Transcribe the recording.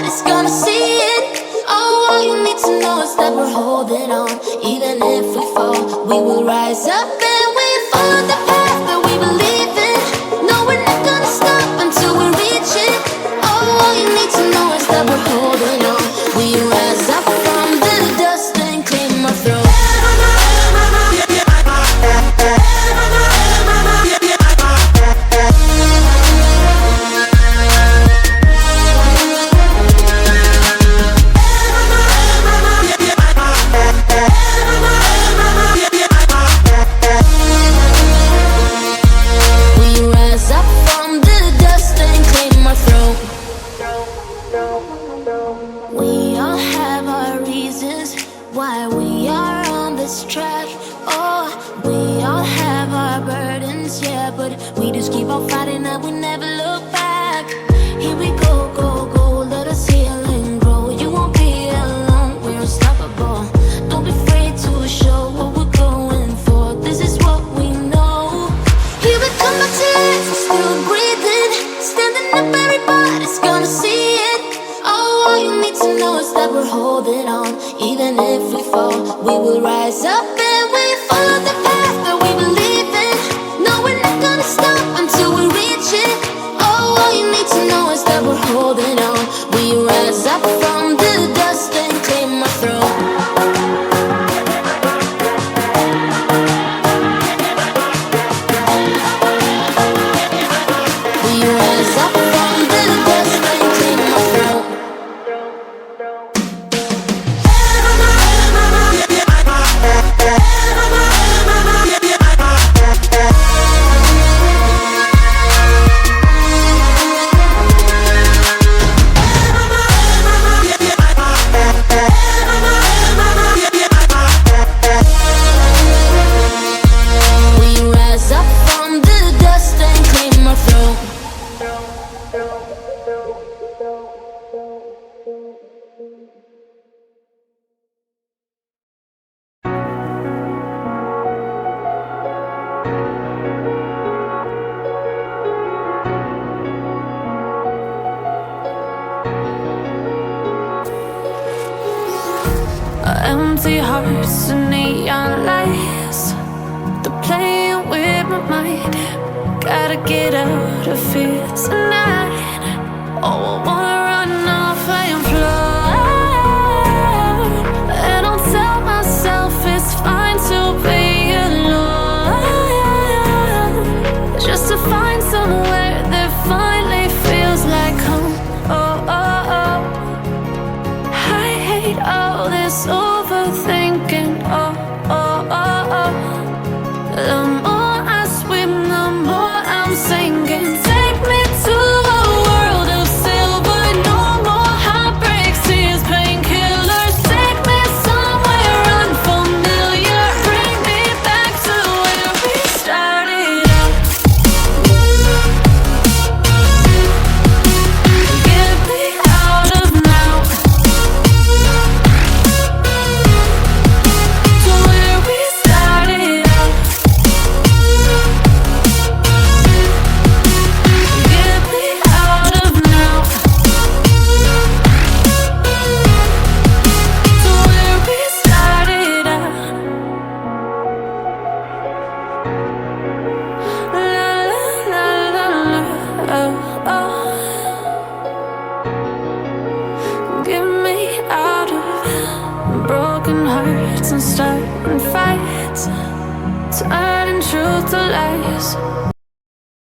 everybody's gonna see it. Oh, all you need to know is that we're holding on. Even if we fall, we will rise up and we follow the path that we believe in. No, we're not gonna stop until we reach it. Oh, all you need to know is that we're holding on. We rise up from the dust and claim our throne. We all have our reasons why we are on this track. Oh, we all have our burdens, yeah, but we just keep on fighting and we never look back. Here we go, go, go, let us heal and grow. You won't be alone, we're unstoppable. Don't be afraid to show what we're going for. This is what we know. Here we come back to life, we're still breathing. Standing up, everybody's gonna see it. Oh, all you need to know is that we're holding on. Even if we fall, we will rise up and we follow the path that we believe in. No, we're not gonna stop until we reach it. Oh, all you need to know is that we're holding on. We rise up from the dust and claim our throne. We rise up from the dust and claim our throne. We rise up from the dust and claim our throne. Empty hearts and neon lights, they're playing with my mind. Gotta get out of here tonight. Oh, I wanna run off and fly. And I'll tell myself it's fine to be alone, just to find somewhere that finally feels like home. Oh, oh, oh. I hate all this overthinking. Oh, oh, oh, oh. The more I swim, the more I'm sinking. Take me to a world of silver. No more heartbreaks, tears, painkillers. Take me somewhere unfamiliar. Bring me back to where we started out. Get me out of now. To where we started out. Get me out of now. To where we started out. La la la la la. Oh, oh. Get me out of broken hearts and starting fights, turning truth to lies.